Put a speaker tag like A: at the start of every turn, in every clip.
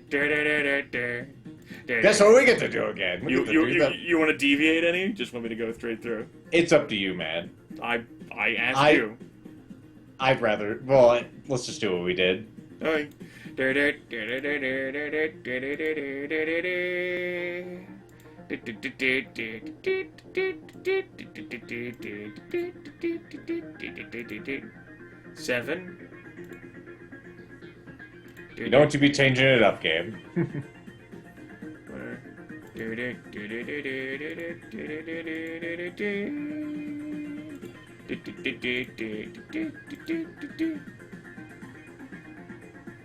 A: Guess what we get to do again? We get to do that.
B: You want to deviate any? Just want me to go straight through?
A: It's up to you, man.
B: I asked you.
A: I'd rather. Well, let's just do what we did.
B: Okay. 7.
A: You don't want to be changing it up, game.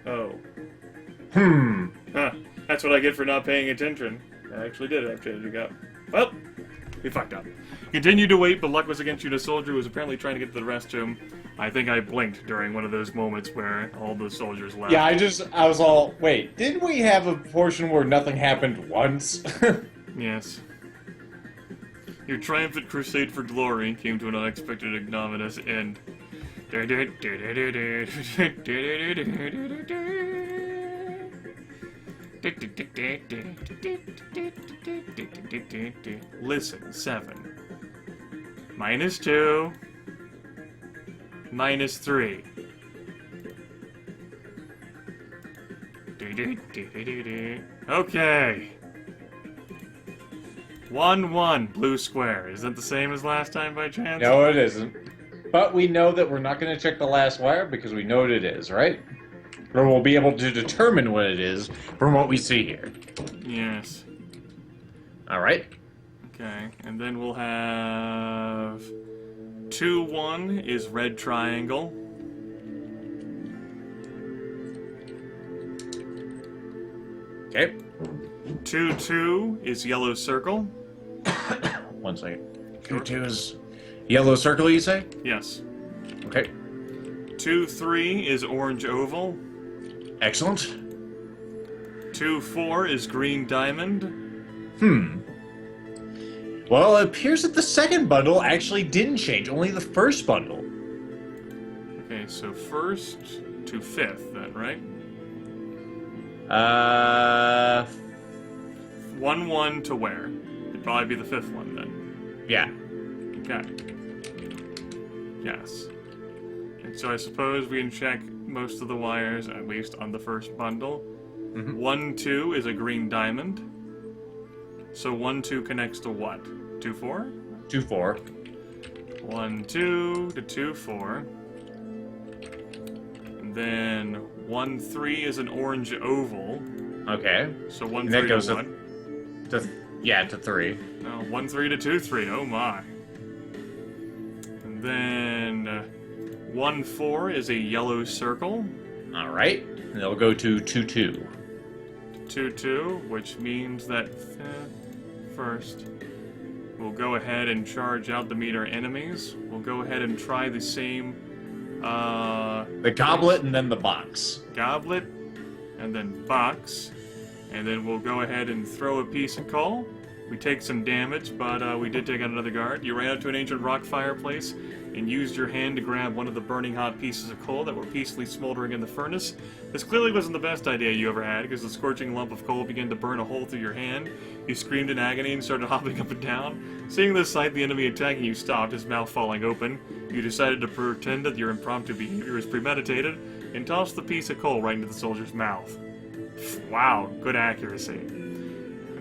B: Oh.
A: Hmm.
B: Huh. That's what I get for not paying attention. I actually did have changing up. Well, we fucked up. Continued to wait, but luck was against you. The soldier was apparently trying to get to the restroom. I think I blinked during one of those moments where all the soldiers left.
A: Yeah, I was all, wait, didn't we have a portion where nothing happened once?
B: Yes. Your triumphant crusade for glory came to an unexpected ignominious end. Listen, 7. -2. -3. Okay. 1-1, blue square. Is that the same as last time by chance?
A: No, it isn't. But we know that we're not going to check the last wire because we know what it is, right? Or we'll be able to determine what it is from what we see here.
B: Yes.
A: Alright.
B: Okay, and then we'll have 2-1 is red triangle.
A: Okay.
B: 2-2 is yellow circle.
A: 1 second. 2-2 is yellow circle, you say?
B: Yes.
A: Okay.
B: 2-3 is orange oval.
A: Excellent.
B: 2-4 is green diamond.
A: Well, it appears that the second bundle actually didn't change, only the first bundle.
B: Okay, so first to fifth then, right? 1-1 to where? It'd probably be the fifth one then.
A: Yeah.
B: Okay. Yes. And so I suppose we can check most of the wires, at least on the first bundle. 1-2 is a green diamond. So 1-2 connects to what? 2-4?
A: 2-4.
B: 1-2 to 2-4. And then 1-3 is an orange oval.
A: Okay.
B: So 1-3
A: that goes
B: to what?
A: to 3.
B: No, 1-3 to 2-3. Oh my. And then 1-4 is a yellow circle.
A: Alright. And it'll go to 2-2.
B: 2-2, which means that first we'll go ahead and charge out the meter enemies. We'll go ahead and try the same
A: The goblet and then the box.
B: goblet and then box, and then we'll go ahead and throw a piece of coal. We take some damage, but we did take out another guard. You ran out to an ancient rock fireplace and used your hand to grab one of the burning hot pieces of coal that were peacefully smoldering in the furnace. This clearly wasn't the best idea you ever had, because the scorching lump of coal began to burn a hole through your hand. You screamed in agony and started hopping up and down. Seeing this sight, the enemy attacking you stopped, his mouth falling open. You decided to pretend that your impromptu behavior was premeditated, and tossed the piece of coal right into the soldier's mouth. Wow, good accuracy.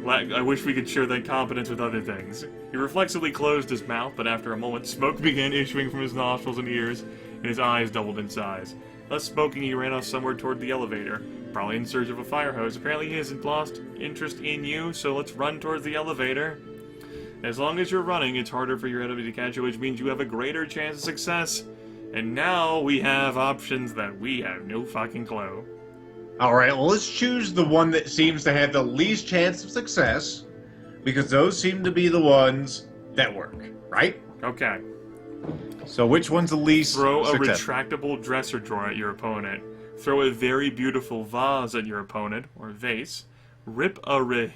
B: I wish we could share that competence with other things. He reflexively closed his mouth, but after a moment, smoke began issuing from his nostrils and ears, and his eyes doubled in size. Thus smoking, he ran off somewhere toward the elevator, probably in search of a fire hose. Apparently he hasn't lost interest in you, so let's run towards the elevator. As long as you're running, it's harder for your enemy to catch you, which means you have a greater chance of success. And now we have options that we have no fucking clue.
A: Alright, well, let's choose the one that seems to have the least chance of success, because those seem to be the ones that work, right?
B: Okay.
A: So which one's the least
B: Throw a
A: successful?
B: retractable dresser drawer at your opponent. Throw a very beautiful vase at your opponent, or vase. Rip a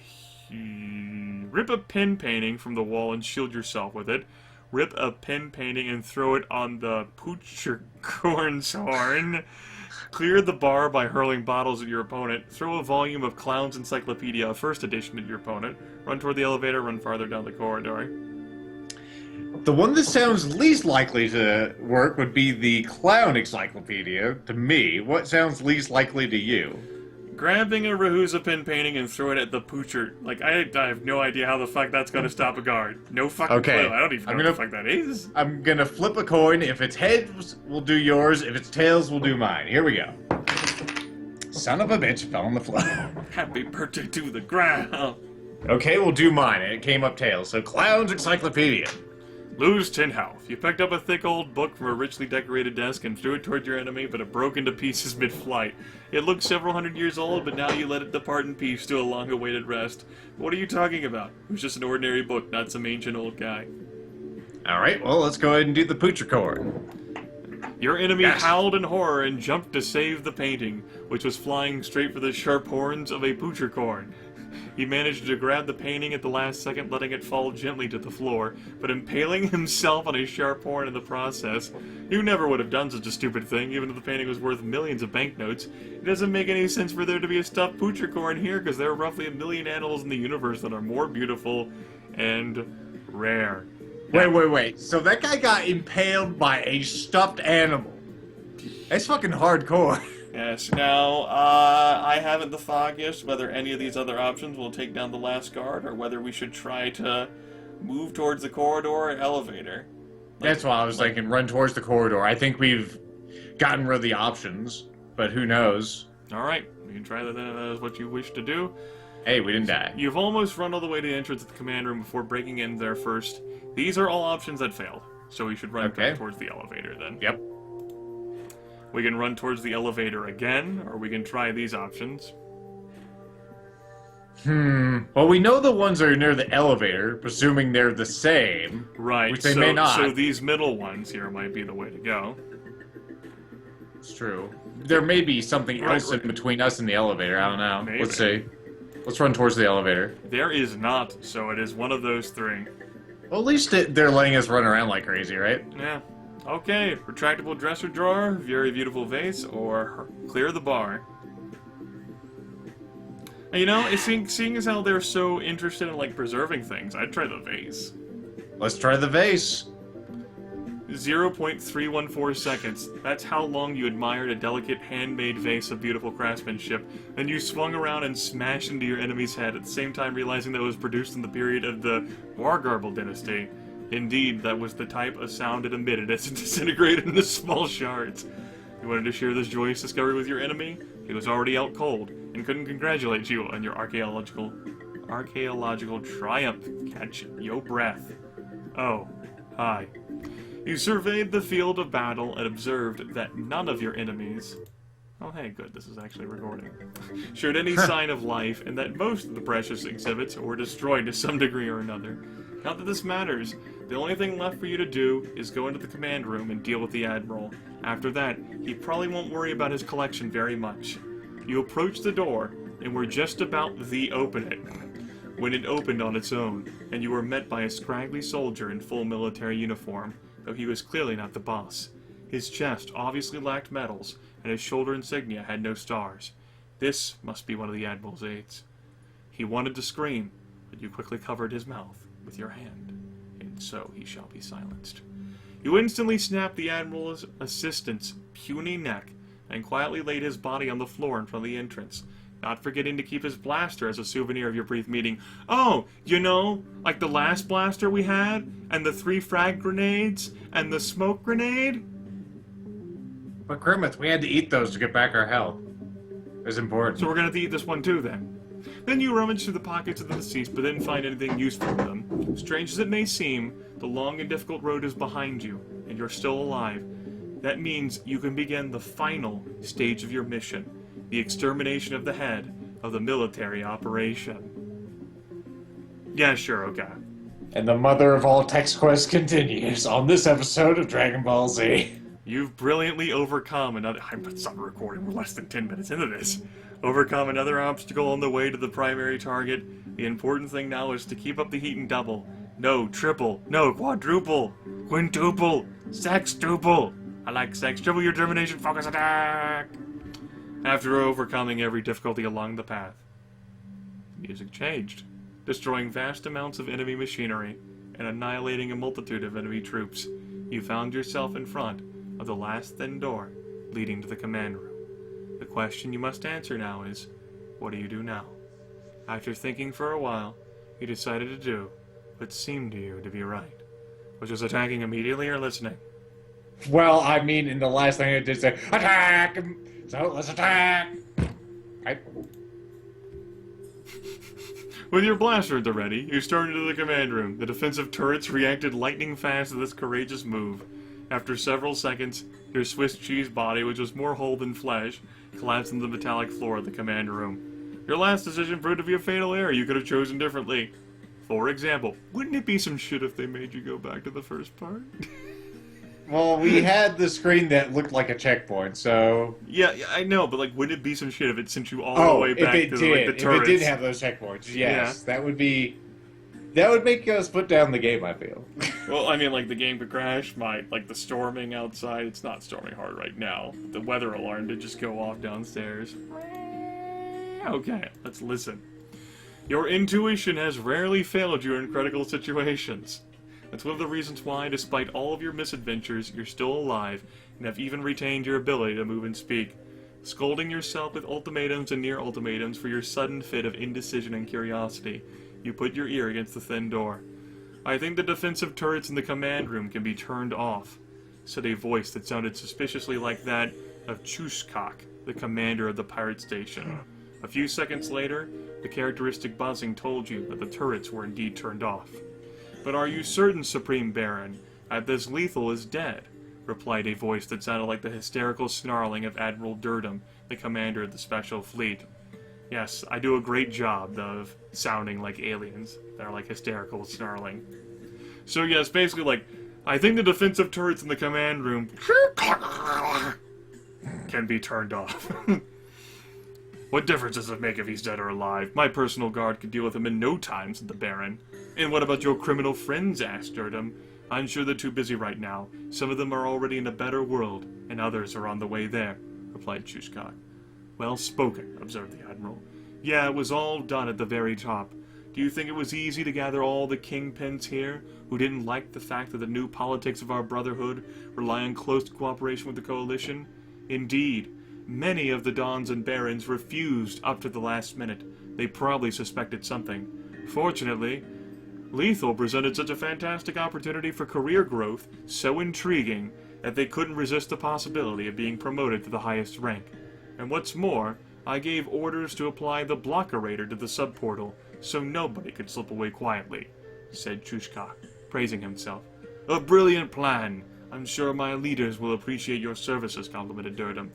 B: pen painting from the wall and shield yourself with it. Rip a pen painting and throw it on the poocher corn's horn. Clear the bar by hurling bottles at your opponent. Throw a volume of Clown's Encyclopedia, first edition, at your opponent. Run toward the elevator, run farther down the corridor.
A: The one that sounds least likely to work would be the Clown Encyclopedia, to me. What sounds least likely to you?
B: Grabbing a Rahusa pin painting and throwing it at the poocher. Like, I have no idea how the fuck that's gonna stop a guard. No fucking clue. I don't even know what the fuck that is.
A: I'm gonna flip a coin. If it's heads, we'll do yours. If it's tails, we'll do mine. Here we go. Son of a bitch fell on the floor.
B: Happy birthday to the ground.
A: Okay, we'll do mine, and it came up tails. So, Clown's Encyclopedia.
B: Lose 10 health. You picked up a thick old book from a richly decorated desk and threw it toward your enemy, but it broke into pieces mid-flight. It looked several hundred years old, but now you let it depart in peace to a long-awaited rest. What are you talking about? It was just an ordinary book, not some ancient old guy.
A: Alright, well, let's go ahead and do the poocher cord.
B: Your enemy howled in horror and jumped to save the painting, which was flying straight for the sharp horns of a poocher corn. He managed to grab the painting at the last second, letting it fall gently to the floor, but impaling himself on a sharp horn in the process. You never would have done such a stupid thing, even if the painting was worth millions of banknotes. It doesn't make any sense for there to be a stuffed poocher corn here, because there are roughly 1 million animals in the universe that are more beautiful and rare.
A: Wait. So that guy got impaled by a stuffed animal. That's fucking hardcore.
B: Yes, now, I haven't the foggiest whether any of these other options will take down the last guard, or whether we should try to move towards the corridor or elevator.
A: That's why I was thinking, run towards the corridor. I think we've gotten rid of the options, but who knows?
B: Alright, you can try that as what you wish to do.
A: Hey, we didn't die.
B: You've almost run all the way to the entrance of the command room before breaking in there first. These are all options that failed, so we should run towards the elevator then.
A: Yep.
B: We can run towards the elevator again, or we can try these options.
A: Well, we know the ones that are near the elevator, presuming they're the same.
B: Right.
A: Which they may not.
B: So these middle ones here might be the way to go.
A: It's true. There may be something else in between us and the elevator. I don't know.
B: Maybe.
A: Let's see. Let's run towards the elevator.
B: There is not, so it is one of those three.
A: Well, at least they're letting us run around like crazy, right?
B: Yeah. Okay, retractable dresser drawer, very beautiful vase, or clear the bar. And you know, seeing as how they're so interested in, like, preserving things, I'd try the vase.
A: Let's try the vase.
B: 0.314 seconds. That's how long you admired a delicate handmade vase of beautiful craftsmanship. Then you swung around and smashed into your enemy's head, at the same time realizing that it was produced in the period of the Wargarble dynasty. Indeed, that was the type of sound it emitted as it disintegrated into small shards. You wanted to share this joyous discovery with your enemy? He was already out cold, and couldn't congratulate you on your archaeological triumph. Catch your breath. Oh, hi. You surveyed the field of battle and observed that none of your enemies... Oh, hey, good, this is actually recording. ...showed any sign of life, and that most of the precious exhibits were destroyed to some degree or another. Not that this matters. The only thing left for you to do is go into the command room and deal with the Admiral. After that, he probably won't worry about his collection very much. You approached the door, and were just about to open it, when it opened on its own, and you were met by a scraggly soldier in full military uniform, though he was clearly not the boss. His chest obviously lacked medals, and his shoulder insignia had no stars. This must be one of the Admiral's aides. He wanted to scream, but you quickly covered his mouth with your hand, and so he shall be silenced. You instantly snapped the Admiral's assistant's puny neck, and quietly laid his body on the floor in front of the entrance, not forgetting to keep his blaster as a souvenir of your brief meeting. Oh, you know, like the last blaster we had, and the 3 frag grenades, and the smoke grenade?
A: But Grimith, we had to eat those to get back our health. It's important.
B: So we're gonna have to eat this one too, then. Then you rummage through the pockets of the deceased, but didn't find anything useful with them. Strange as it may seem, the long and difficult road is behind you, and you're still alive. That means you can begin the final stage of your mission, the extermination of the head of the military operation. Yeah, sure, okay.
A: And the mother of all text quests continues on this episode of Dragon Ball Z.
B: You've brilliantly overcome another... I'm stopping recording, we're less than 10 minutes into this. Overcome another obstacle on the way to the primary target. The important thing now is to keep up the heat and double. No, triple. No, quadruple. Quintuple. Sextuple. I like sex. Triple your determination. Focus attack. After overcoming every difficulty along the path, the music changed, destroying vast amounts of enemy machinery and annihilating a multitude of enemy troops. You found yourself in front of the last thin door leading to the command room. The question you must answer now is, what do you do now? After thinking for a while, you decided to do what seemed to you to be right, which was attacking immediately or listening.
A: Well, I mean, in the last thing I did say, attack! So, let's attack! I...
B: With your blaster at the ready, you started into the command room. The defensive turrets reacted lightning fast to this courageous move. After several seconds, your Swiss cheese body, which was more whole than flesh, collapsed into the metallic floor of the command room. Your last decision proved to be a fatal error you could have chosen differently. For example, wouldn't it be some shit if they made you go back to the first part?
A: Well, we had the screen that looked like a checkpoint, so...
B: Yeah, I know, but like, wouldn't it be some shit if it sent you all the way back to the turrets?
A: If it did have those checkpoints, yes. Yeah. That would be... That would make us put down the game, I feel.
B: Well, I mean, like, the game could crash, like, the storming outside, it's not storming hard right now. The weather alarm did just go off downstairs. Okay, let's listen. Your intuition has rarely failed you in critical situations. That's one of the reasons why, despite all of your misadventures, you're still alive and have even retained your ability to move and speak. Scolding yourself with ultimatums and near ultimatums for your sudden fit of indecision and curiosity, you put your ear against the thin door. I think the defensive turrets in the command room can be turned off, said a voice that sounded suspiciously like that of Chushkak, the commander of the pirate station. A few seconds later, the characteristic buzzing told you that the turrets were indeed turned off. But are you certain, Supreme Baron, that this Lethal is dead? Replied a voice that sounded like the hysterical snarling of Admiral Durdham, the commander of the Special Fleet. Yes, I do a great job of sounding like aliens that are like hysterical snarling. So yes, basically like, I think the defensive turrets in the command room can be turned off. What difference does it make if he's dead or alive? My personal guard could deal with him in no time, said the Baron. And what about your criminal friends? Asked Durdham. I'm sure they're too busy right now. Some of them are already in a better world, and others are on the way there, replied Chushkak. Well spoken, observed the Admiral. Yeah, it was all done at the very top. Do you think it was easy to gather all the kingpins here, who didn't like the fact that the new politics of our brotherhood rely on close cooperation with the Coalition? Indeed, many of the Dons and Barons refused up to the last minute. They probably suspected something. Fortunately, Lethal presented such a fantastic opportunity for career growth, so intriguing, that they couldn't resist the possibility of being promoted to the highest rank. And what's more, I gave orders to apply the blockerator to the subportal, so nobody could slip away quietly, said Chushkak, praising himself. A brilliant plan! I'm sure my leaders will appreciate your services, complimented Durdham.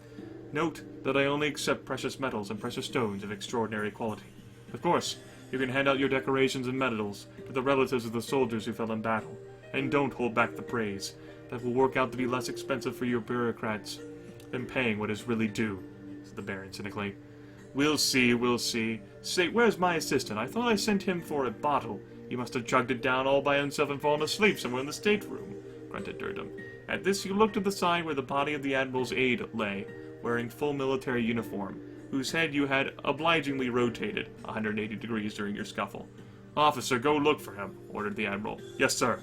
B: Note that I only accept precious metals and precious stones of extraordinary quality. Of course, you can hand out your decorations and medals to the relatives of the soldiers who fell in battle, and don't hold back the praise. That will work out to be less expensive for your bureaucrats than paying what is really due, said the Baron cynically. We'll see, we'll see. Say, where's my assistant? I thought I sent him for a bottle. He must have chugged it down all by himself and fallen asleep somewhere in the stateroom, grunted Durdham. At this you looked to the side where the body of the Admiral's aide lay, wearing full military uniform, whose head you had obligingly rotated 180 degrees during your scuffle. Officer, go look for him, ordered the Admiral. Yes, sir,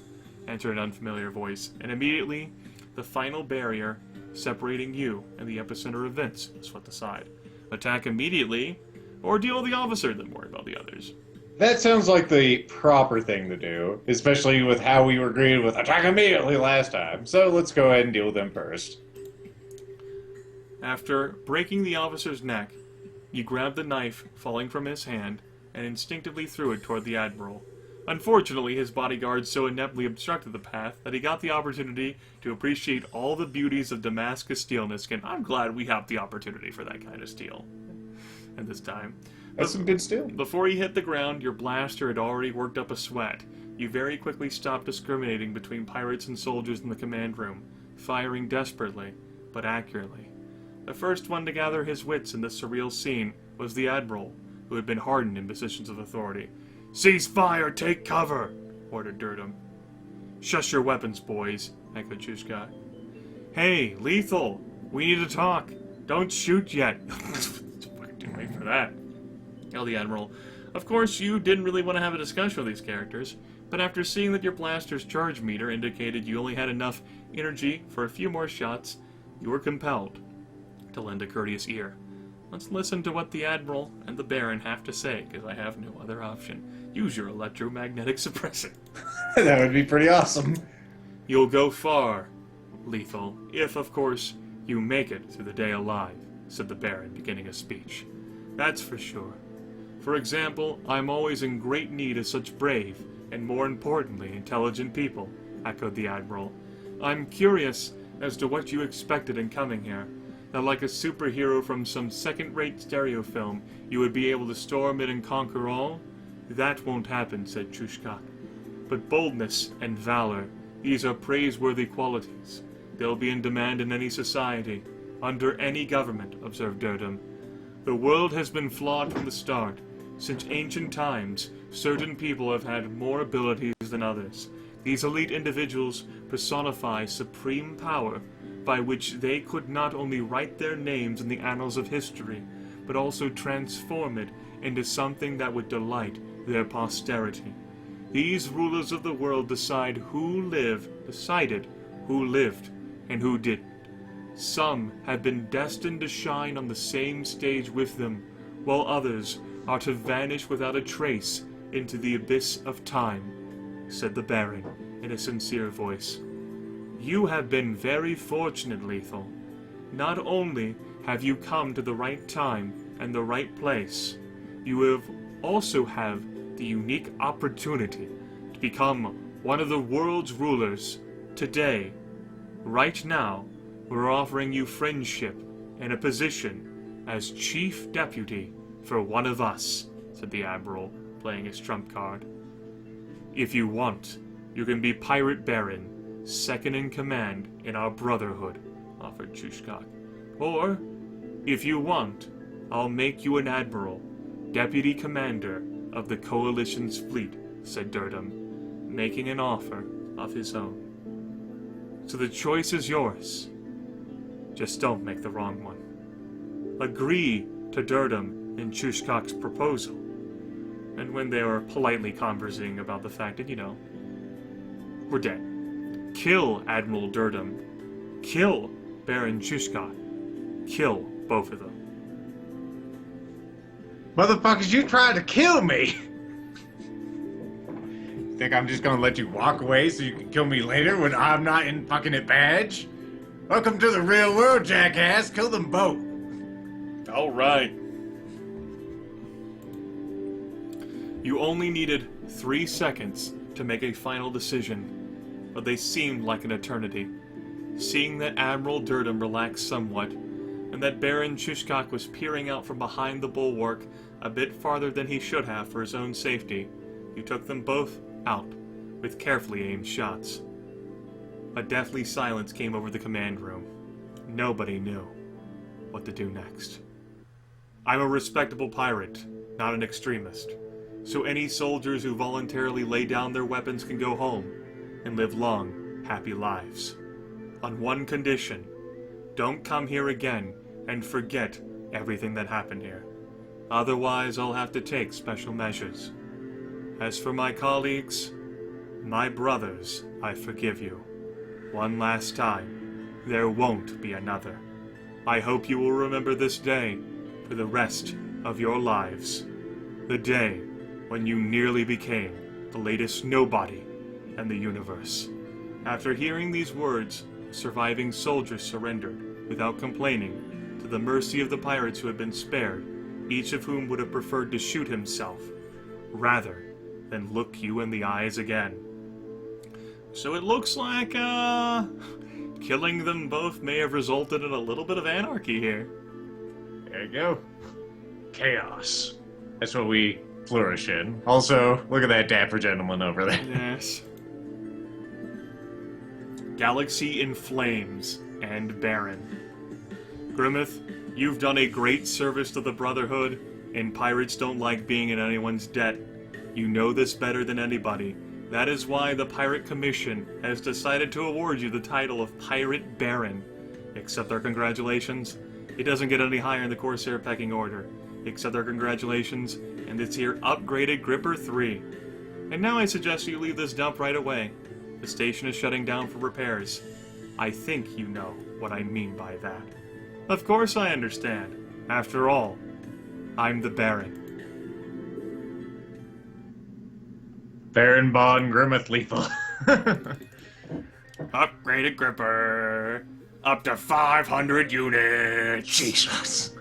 B: answered an unfamiliar voice, and immediately the final barrier separating you and the epicenter of events swept aside. Attack immediately, or deal with the officer, then worry about the others.
A: That sounds like the proper thing to do, especially with how we were agreed with attack immediately last time. So let's go ahead and deal with them first.
B: After breaking the officer's neck, you grabbed the knife falling from his hand and instinctively threw it toward the Admiral. Unfortunately, his bodyguards so ineptly obstructed the path that he got the opportunity to appreciate all the beauties of Damascus steelness, and I'm glad we have the opportunity for that kind of steel at this time.
A: That's some good steel.
B: Before he hit the ground, your blaster had already worked up a sweat. You very quickly stopped discriminating between pirates and soldiers in the command room, firing desperately, but accurately. The first one to gather his wits in this surreal scene was the Admiral, who had been hardened in positions of authority. Cease fire! Take cover! Ordered Durdham. Shush your weapons, boys, echoed Chushkak. Hey, Lethal! We need to talk! Don't shoot yet. Fucking wait for that. Tell the Admiral. Of course, you didn't really want to have a discussion with these characters, but after seeing that your blaster's charge meter indicated you only had enough energy for a few more shots, you were compelled to lend a courteous ear. Let's listen to what the Admiral and the Baron have to say, because I have no other option. Use your electromagnetic suppressor.
A: That would be pretty awesome.
B: You'll go far, Lethal, if, of course, you make it through the day alive, said the Baron, beginning a speech. That's for sure. For example, I'm always in great need of such brave, and more importantly, intelligent people, echoed the Admiral. I'm curious as to what you expected in coming here. That like a superhero from some second-rate stereo film, you would be able to storm it and conquer all? That won't happen, said Chushkak. But boldness and valor, these are praiseworthy qualities. They'll be in demand in any society, under any government, observed Durdum. The world has been flawed from the start. Since ancient times, certain people have had more abilities than others. These elite individuals personify supreme power, by which they could not only write their names in the annals of history, but also transform it into something that would delight their posterity. These rulers of the world decided who lived, and who didn't. Some have been destined to shine on the same stage with them, while others are to vanish without a trace into the abyss of time, said the Baron in a sincere voice. You have been very fortunate, Lethal. Not only have you come to the right time and the right place, you have also have the unique opportunity to become one of the world's rulers. Today, right now, we're offering you friendship and a position as Chief Deputy for one of us, said the Admiral, playing his trump card. If you want, you can be Pirate Baron, second in command in our brotherhood, offered Chushkak. Or, if you want, I'll make you an admiral, deputy commander of the Coalition's fleet, said Durdum, making an offer of his own. So the choice is yours. Just don't make the wrong one. Agree to Durdum and Chushkak's proposal. And when they were politely conversing about the fact that, we're dead. Kill Admiral Durdum. Kill Baron Chushkak. Kill both of them.
A: Motherfuckers, you tried to kill me! Think I'm just gonna let you walk away so you can kill me later when I'm not in fucking a badge? Welcome to the real world, jackass. Kill them both.
B: All right. You only needed 3 seconds to make a final decision, but they seemed like an eternity. Seeing that Admiral Durdum relaxed somewhat, and that Baron Chushkak was peering out from behind the bulwark a bit farther than he should have for his own safety, you took them both out with carefully aimed shots. A deathly silence came over the command room. Nobody knew what to do next. I'm a respectable pirate, not an extremist, so any soldiers who voluntarily lay down their weapons can go home and live long, happy lives. On one condition: don't come here again and forget everything that happened here. Otherwise, I'll have to take special measures. As for my colleagues, my brothers, I forgive you. One last time, there won't be another. I hope you will remember this day for the rest of your lives. The day when you nearly became the latest nobody in the universe. After hearing these words, surviving soldiers surrendered, without complaining, to the mercy of the pirates who had been spared, each of whom would have preferred to shoot himself, rather than look you in the eyes again. So it looks like, killing them both may have resulted in a little bit of anarchy here.
A: There you go. Chaos. That's what we flourish in. Also, look at that dapper gentleman over there.
B: Yes. Galaxy in Flames and Baron. Grimith, you've done a great service to the Brotherhood, and pirates don't like being in anyone's debt. You know this better than anybody. That is why the Pirate Commission has decided to award you the title of Pirate Baron. Accept our congratulations, It doesn't get any higher in the Corsair pecking order. Accept our congratulations, and this here upgraded Gripper 3. And now I suggest you leave this dump right away. The station is shutting down for repairs. I think you know what I mean by that. Of course I understand. After all, I'm the Baron.
A: Baron Von Grimith Lethal.
B: Upgraded Gripper. Up to 500 units.
A: Jesus.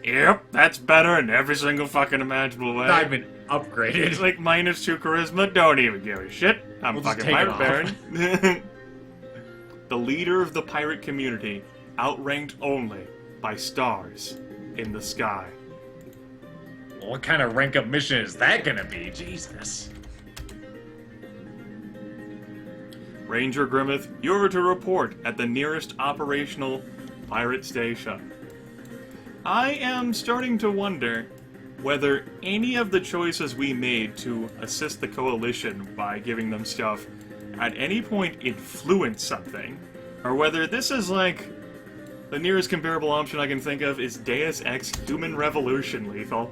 B: Yep, that's better in every single fucking imaginable way.
A: I've been upgraded.
B: It's like -2 charisma, don't even give a shit. I'm
A: We'll just
B: fucking
A: take it
B: Pirate Baron. The leader of the pirate community, outranked only by stars in the sky.
A: What kind of rank up mission is that gonna be? Jesus.
B: Ranger Grimith, you're to report at the nearest operational pirate station. I am starting to wonder whether any of the choices we made to assist the Coalition by giving them stuff at any point influence something, or whether this is like the nearest comparable option I can think of is Deus Ex Human Revolution, Lethal,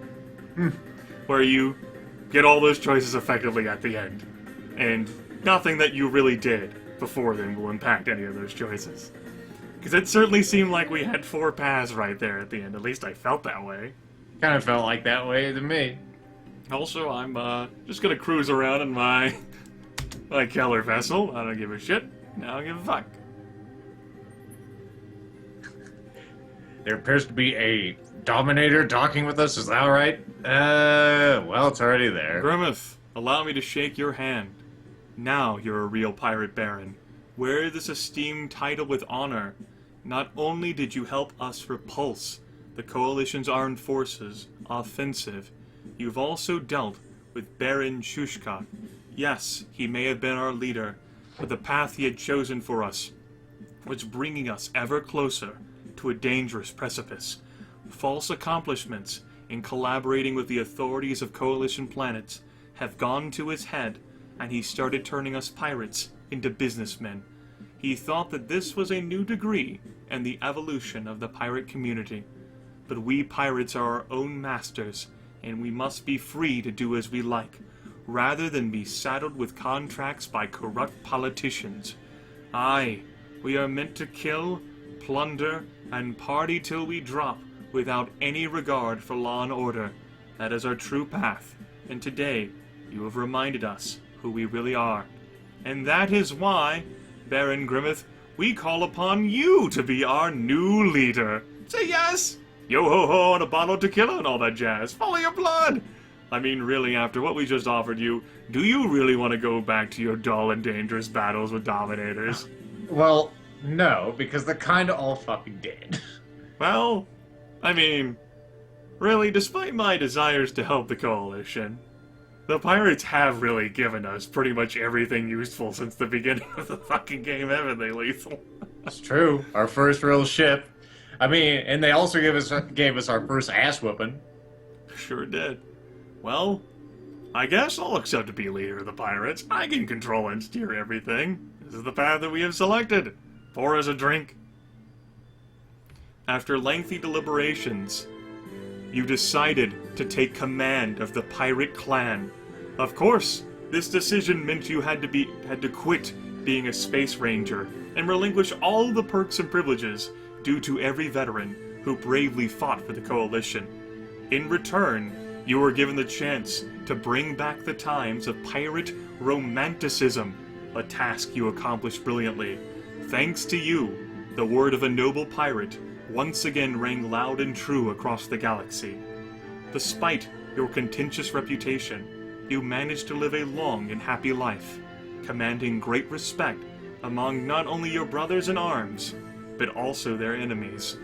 B: where you get all those choices effectively at the end, and nothing that you really did before then will impact any of those choices. Because it certainly seemed like we had 4 paths right there at the end. At least I felt that way.
A: Kind of felt like that way to me.
B: Also, I'm just gonna cruise around in my Keller vessel. I don't give a shit. I don't give a fuck.
A: There appears to be a Dominator docking with us. Is that right? Well, it's already there.
B: Grimith, allow me to shake your hand. Now you're a real pirate baron. Wear this esteemed title with honor. Not only did you help us repulse the Coalition's armed forces offensive, you've also dealt with Baron Shushka. Yes, he may have been our leader, but the path he had chosen for us was bringing us ever closer to a dangerous precipice. False accomplishments in collaborating with the authorities of Coalition planets have gone to his head, and he started turning us pirates into businessmen. He thought that this was a new degree in the evolution of the pirate community. But we pirates are our own masters, and we must be free to do as we like, rather than be saddled with contracts by corrupt politicians. Aye, we are meant to kill, plunder, and party till we drop, without any regard for law and order. That is our true path, and today you have reminded us who we really are. And that is why, Baron Grimith, we call upon you to be our new leader. Say yes! Yo-ho-ho and a bottle of tequila and all that jazz. Follow your blood! I mean, really, after what we just offered you, do you really want to go back to your dull and dangerous battles with Dominators?
A: Well, no, because they're kinda all fucking dead.
B: Well, I mean, really, despite my desires to help the Coalition, the pirates have really given us pretty much everything useful since the beginning of the fucking game, haven't they, Lethal?
A: It's true. Our first real ship. I mean, and they also gave us our first ass whooping.
B: Sure did. Well, I guess I'll accept to be leader of the pirates. I can control and steer everything. This is the path that we have selected. Pour us a drink. After lengthy deliberations, you decided to take command of the pirate clan. Of course, this decision meant you had to quit being a space ranger and relinquish all the perks and privileges due to every veteran who bravely fought for the Coalition. In return, you were given the chance to bring back the times of pirate romanticism, a task you accomplished brilliantly. Thanks to you, the word of a noble pirate once again rang loud and true across the galaxy. Despite your contentious reputation, you managed to live a long and happy life, commanding great respect among not only your brothers in arms, but also their enemies.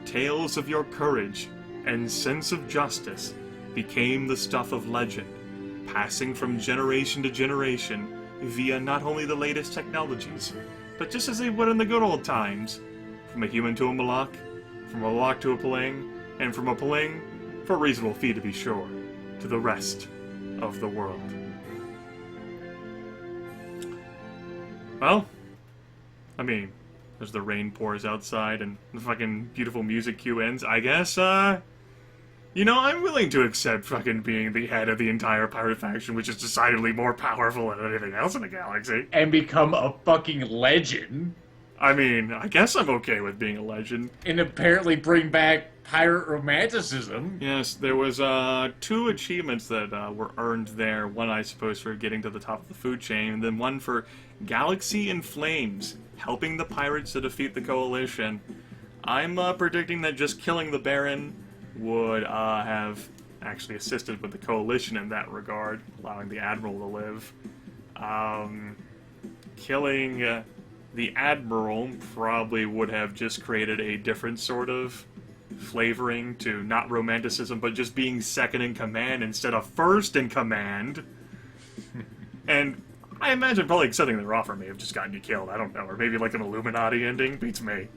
B: Tales of your courage and sense of justice became the stuff of legend, passing from generation to generation via not only the latest technologies, but just as they would in the good old times, from a human to a Malak, from a Malak to a Paling, and from a Paling, for a reasonable fee to be sure, to the rest of the world. Well, I mean, as the rain pours outside and the fucking beautiful music cue ends. I guess, you know, I'm willing to accept fucking being the head of the entire pirate faction, which is decidedly more powerful than anything else in the galaxy.
A: And become a fucking legend.
B: I mean, I guess I'm okay with being a legend.
A: And apparently bring back pirate romanticism.
B: Yes, there was 2 achievements that were earned there. One, I suppose, for getting to the top of the food chain, and then one for Galaxy in Flames, helping the pirates to defeat the Coalition. I'm predicting that just killing the Baron would have actually assisted with the Coalition in that regard, allowing the Admiral to live. Killing the Admiral probably would have just created a different sort of flavoring to not romanticism, but just being second in command instead of first in command. And I imagine probably accepting their offer may have just gotten you killed. I don't know. Or maybe like an Illuminati ending. Beats me.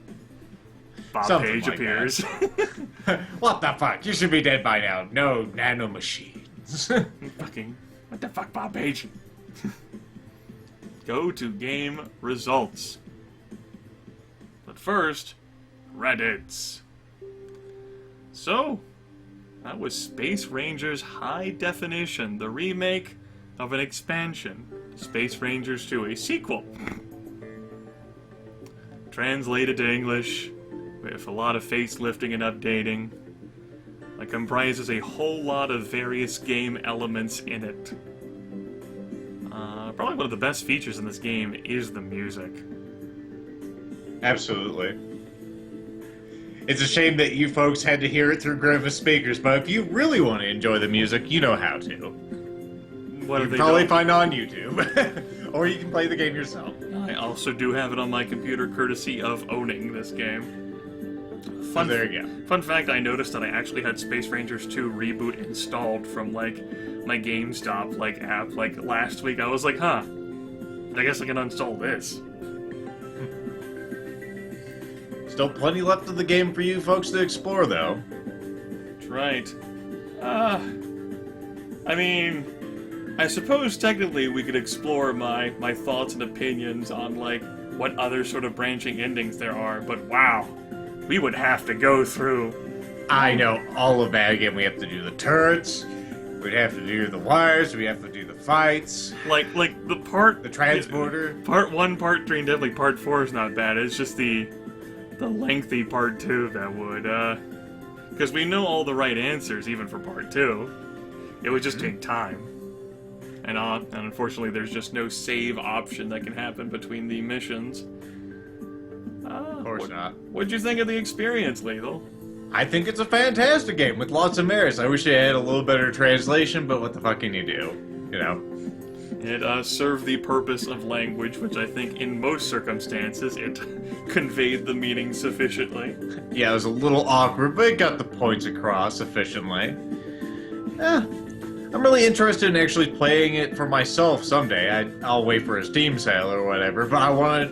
B: Bob
A: Something
B: Page
A: like
B: appears.
A: What the fuck? You should be dead by now. No nanomachines.
B: Fucking... What the fuck, Bob Page? Go to game results. But first, Reddits. So, that was Space Rangers High Definition, the remake of an expansion, Space Rangers 2, a sequel. Translated to English, with a lot of facelifting and updating. That comprises a whole lot of various game elements in it. Probably one of the best features in this game is the music.
A: Absolutely. It's a shame that you folks had to hear it through Grimith speakers, but if you really want to enjoy the music, you know how to.
B: What
A: you can probably find on YouTube. Or you can play the game yourself.
B: I also do have it on my computer, courtesy of owning this game.
A: So there you go.
B: Fun fact, I noticed that I actually had Space Rangers 2 Reboot installed from, like, my GameStop, like, app, like, last week. I was like, huh, I guess I can uninstall this.
A: Still plenty left of the game for you folks to explore, though.
B: That's right. I mean, I suppose technically we could explore my thoughts and opinions on, like, what other sort of branching endings there are, but wow, we would have to go through...
A: I know all of that. Again, we have to do the turrets, we'd have to do the wires, we have to do the fights.
B: Like the part...
A: The transporter.
B: Part 1, Part 3, and definitely Part 4 is not bad. It's just the lengthy Part 2 that would, because we know all the right answers, even for Part 2. It would just take time. And unfortunately, there's just no save option that can happen between the missions.
A: Of course not.
B: What'd you think of the experience, Lethal?
A: I think it's a fantastic game with lots of merits. I wish it had a little better translation, but what the fuck can you do? You know?
B: It served the purpose of language, which I think in most circumstances it conveyed the meaning sufficiently.
A: Yeah, it was a little awkward, but it got the points across sufficiently. I'm really interested in actually playing it for myself someday. I'll wait for a Steam sale or whatever, but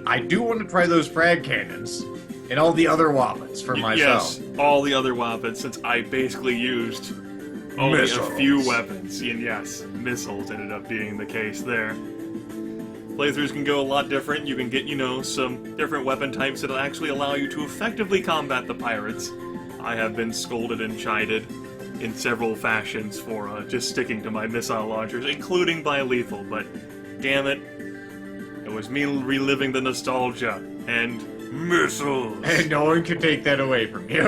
A: I do want to try those frag cannons and all the other weapons for myself.
B: Yes, all the other weapons, since I basically used only
A: Missiles.
B: a few weapons. And yes, missiles ended up being the case there. Playthroughs can go a lot different. You can get, you know, some different weapon types that'll actually allow you to effectively combat the pirates. I have been scolded and chided in several fashions for just sticking to my missile launchers, including by lethal, but damn it, it was me reliving the nostalgia, and missiles!
A: And no one can take that away from you.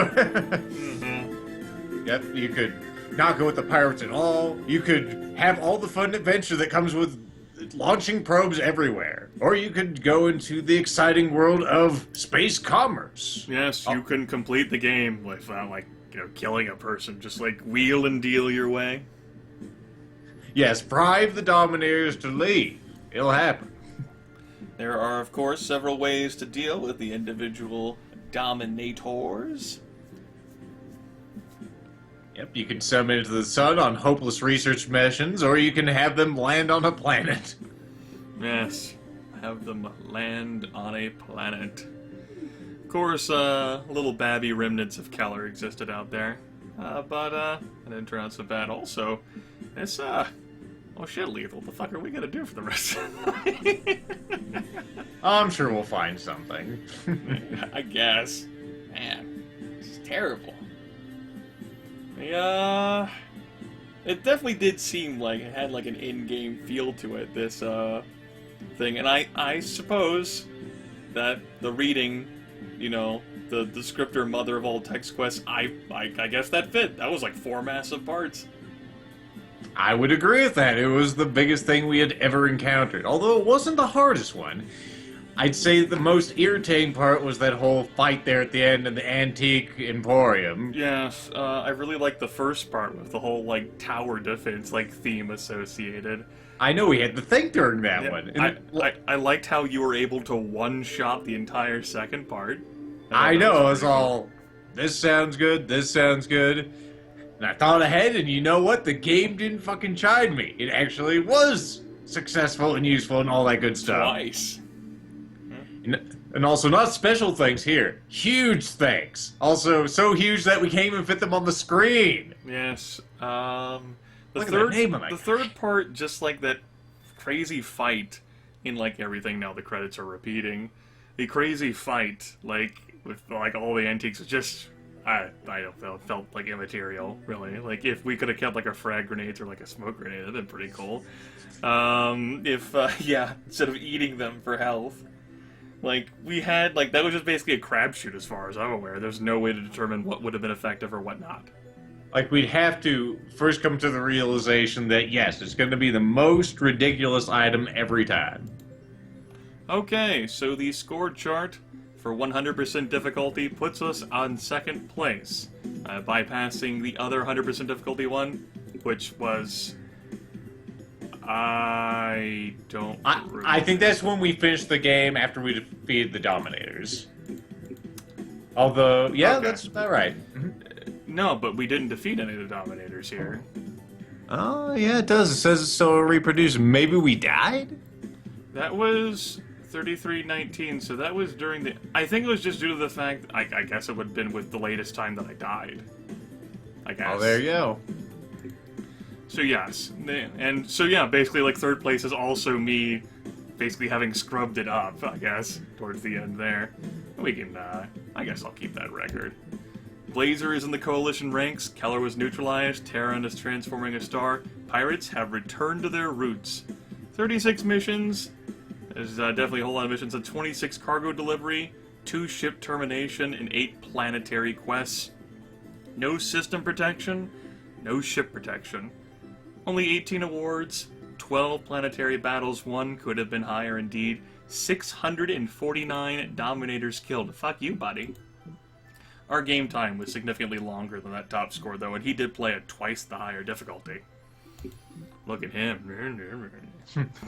A: Yep, you could not go with the pirates at all. You could have all the fun adventure that comes with launching probes everywhere. Or you could go into the exciting world of space commerce.
B: Yes, you can complete the game without, like, you know, killing a person. Just, like, wheel and deal your way.
A: Yes, bribe the Dominators to leave. It'll happen.
B: There are, of course, several ways to deal with the individual Dominators.
A: Yep, you can send them into the sun on hopeless research missions, or you can have them land on a planet.
B: Yes, have them land on a planet. Of course, little babby remnants of Keller existed out there, but it didn't turn out so bad. Also, this Oh shit, Lethal, what the fuck are we gonna do for the rest of the night?
A: I'm sure we'll find something.
B: I guess. Man, this is terrible. It definitely did seem like it had like an in-game feel to it, this thing, and I suppose that the reading, you know, the descriptor mother of all text quests, I guess that fit. That was like 4 massive parts.
A: I would agree with that. It was the biggest thing we had ever encountered. Although it wasn't the hardest one. I'd say the most irritating part was that whole fight there at the end in the Antique Emporium.
B: Yes, I really liked the first part with the whole, like, tower defense, like, theme associated.
A: I know we had to think during that one.
B: I liked how you were able to one-shot the entire second part.
A: I know, it was
B: pretty cool.
A: all, this sounds good, this sounds good. And I thought ahead, and you know what? The game didn't fucking chide me. It actually was successful and useful and all that good stuff.
B: Twice.
A: And also, not special thanks here. Huge thanks. Also, so huge that we can't even fit them on the screen.
B: Yes.
A: Look at the name on that
B: The
A: guy.
B: third part, just like that crazy fight in like everything. Now the credits are repeating. The crazy fight, like with like all the antiques, was just I don't know, felt like immaterial. Really, like if we could have kept like a frag grenades or like a smoke grenade, that'd been pretty cool. Yeah, instead of eating them for health. Like, we had, like, that was just basically a crapshoot as far as I'm aware. There's no way to determine what would have been effective or what not.
A: Like, we'd have to first come to the realization that, yes, it's going to be the most ridiculous item every time.
B: Okay, so the score chart for 100% difficulty puts us on second place, bypassing the other 100% difficulty one, which was... I don't
A: I think that's when we finished the game after we defeated the Dominators. Although, yeah,
B: Okay.
A: that's about right.
B: No, but we didn't defeat any of the Dominators here.
A: Oh, yeah, it does. It says it's still reproducing. Maybe we died?
B: That was 3319, so that was during the... I think it was just due to the fact... I guess it would have been with the latest time that I died. I guess.
A: Oh, there you go.
B: So yes, and so yeah, basically like third place is also me basically having scrubbed it up, I guess, towards the end there. We can, I guess I'll keep that record. Blazer is in the Coalition ranks, Keller was neutralized, Terran is transforming a star, Pirates have returned to their roots. 36 missions, there's definitely a whole lot of missions, a 26 cargo delivery, 2 ship termination, and 8 planetary quests. No system protection, no ship protection. Only 18 awards, 12 planetary battles won, could have been higher indeed, 649 Dominators killed. Fuck you, buddy. Our game time was significantly longer than that top score, though, and he did play at twice the higher difficulty. Look at him.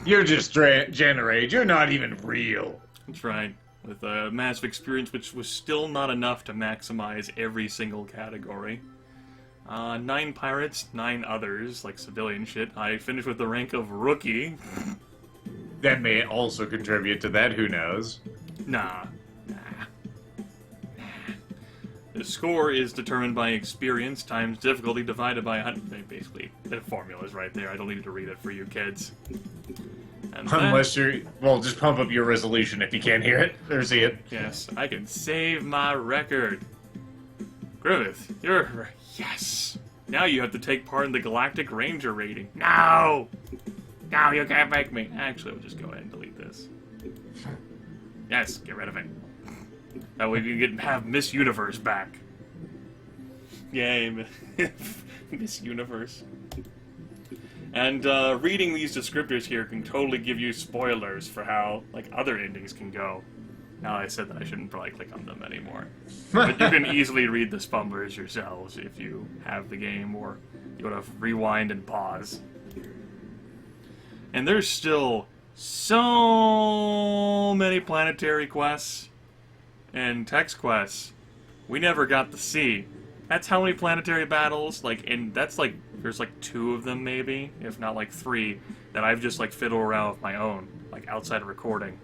A: You're just generated. You're not even real.
B: That's right. With a massive experience, which was still not enough to maximize every single category. 9 pirates, 9 others, like civilian shit. I finished with the rank of rookie.
A: That may also contribute to that, who knows?
B: Nah. The score is determined by experience times difficulty divided by 100. Basically, the formula's right there. I don't need to read it for you kids. And
A: Unless you're... Well, just pump up your resolution if you can't hear it or see it.
B: yes, I can save my record. Grimith, you're... Yes! Now you have to take part in the Galactic Ranger rating. No! No, you can't make me. Actually, we'll just go ahead and delete this. Yes, get rid of it. That way we can have Miss Universe back. Yay, Miss Universe. And reading these descriptors here can totally give you spoilers for how like other endings can go. Now I said that I shouldn't probably click on them anymore. But you can easily read the spumblers yourselves if you have the game or you want to rewind and pause. And there's still so many planetary quests and text quests we never got to see. That's how many planetary battles, like, and that's like, there's like 2 of them maybe, if not like 3, that I've just like fiddled around with my own, like outside of recording.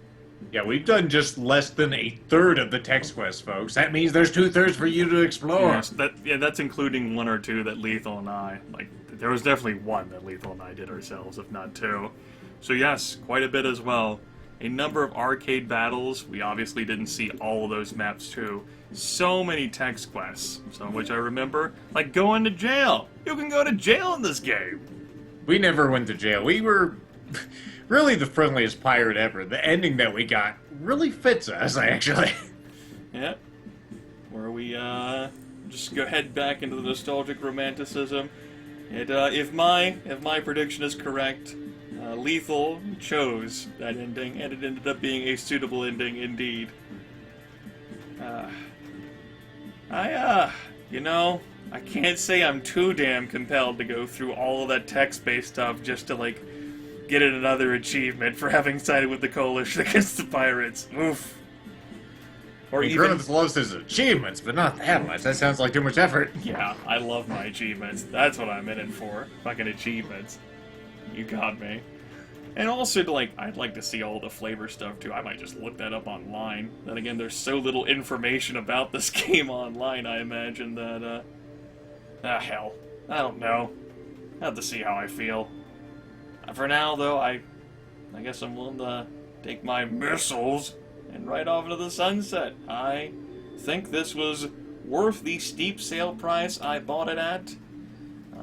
A: Yeah, we've done just less than a third of the text quest, folks. That means there's 2/3 for you to explore.
B: Yes, that's including one or two that Lethal and I, like, there was definitely one that Lethal and I did ourselves, if not two. So yes, quite a bit as well. A number of arcade battles. We obviously didn't see all of those maps too. So many text quests, some of which I remember, like going to jail. You can go to jail in this game.
A: We never went to jail. We were really the friendliest pirate ever. The ending that we got really fits us, actually.
B: Yeah. Where we just go head back into the nostalgic romanticism. And if my prediction is correct, Lethal chose that ending, and it ended up being a suitable ending indeed. I can't say I'm too damn compelled to go through all of that text-based stuff just to, like, get another achievement for having sided with the Coalition against the pirates. Oof. Or even...
A: Grimith loves his achievements, but not that much. That sounds like too much effort.
B: Yeah, I love my achievements. That's what I'm in it for. Fucking achievements. You got me. And also, like, I'd like to see all the flavor stuff, too. I might just look that up online. Then again, there's so little information about this game online, I imagine that, hell. I don't know. I have to see how I feel. For now, though, I guess I'm willing to take my missiles and ride off into the sunset. I think this was worth the steep sale price I bought it at.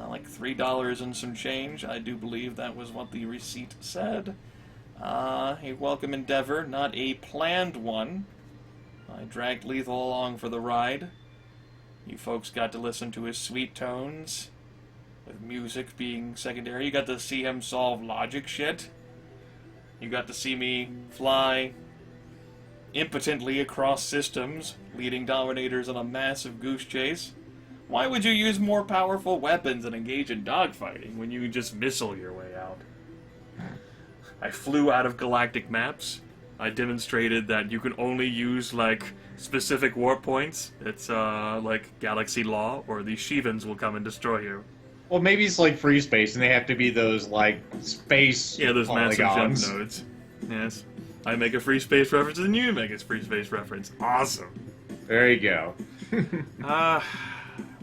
B: Like $3 and some change. I do believe that was what the receipt said. A welcome endeavor, not a planned one. I dragged Lethal along for the ride. You folks got to listen to his sweet tones, with music being secondary. You got to see him solve logic shit. You got to see me fly impotently across systems, leading Dominators on a massive goose chase. Why would you use more powerful weapons and engage in dogfighting when you can just missile your way out? I flew out of galactic maps. I demonstrated that you can only use, like, specific warp points. It's, like, galaxy law, or the Shivans will come and destroy you.
A: Well, maybe it's like free space, and they have to be those, like, space
B: those
A: polygons.
B: massive jump nodes. Yes. I make a free space reference, and you make a free space reference. Awesome.
A: There you go.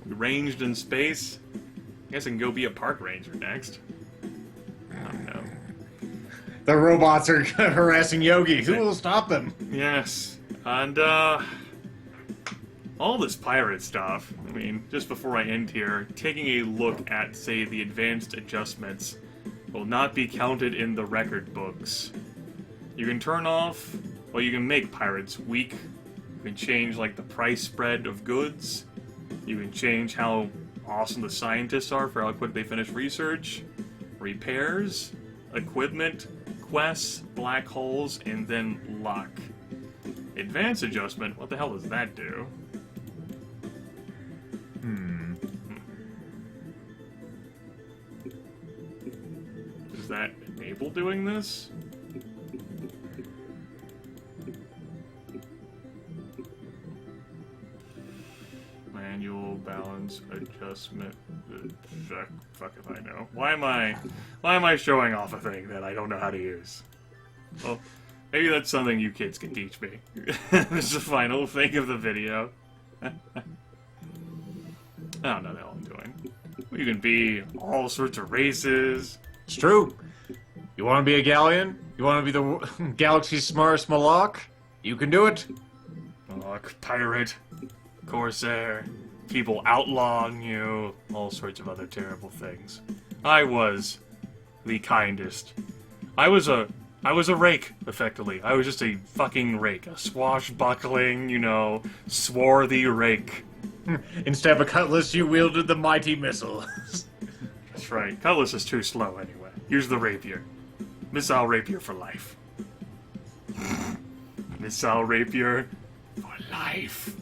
B: Ranged in space. I guess I can go be a park ranger next. I don't know.
A: The robots are harassing Yogi. Who will stop them?
B: Yes. And, all this pirate stuff, I mean, just before I end here, taking a look at, say, the advanced adjustments will not be counted in the record books. You can turn off, well, you can make pirates weak. You can change, like, the price spread of goods. You can change how awesome the scientists are for how quick they finish research, repairs, equipment, quests, black holes, and then luck. Advanced adjustment, what the hell does that do? Does that enable doing this? Manual balance adjustment. Fuck if I know. Why am I showing off a thing that I don't know how to use? Well, maybe that's something you kids can teach me. This is the final thing of the video. I don't know the hell I'm doing. You can be all sorts of races.
A: It's true. You want to be a galleon? You want to be the galaxy's smartest Malak? You can do it.
B: Malak, pirate, corsair, people outlawing you, all sorts of other terrible things. I was the kindest. I was a rake, effectively. I was just a fucking rake. A swashbuckling, swarthy rake.
A: Instead of a cutlass, you wielded the mighty missile.
B: That's right. Cutlass is too slow anyway. Use the rapier. Missile rapier for life. Missile rapier for life.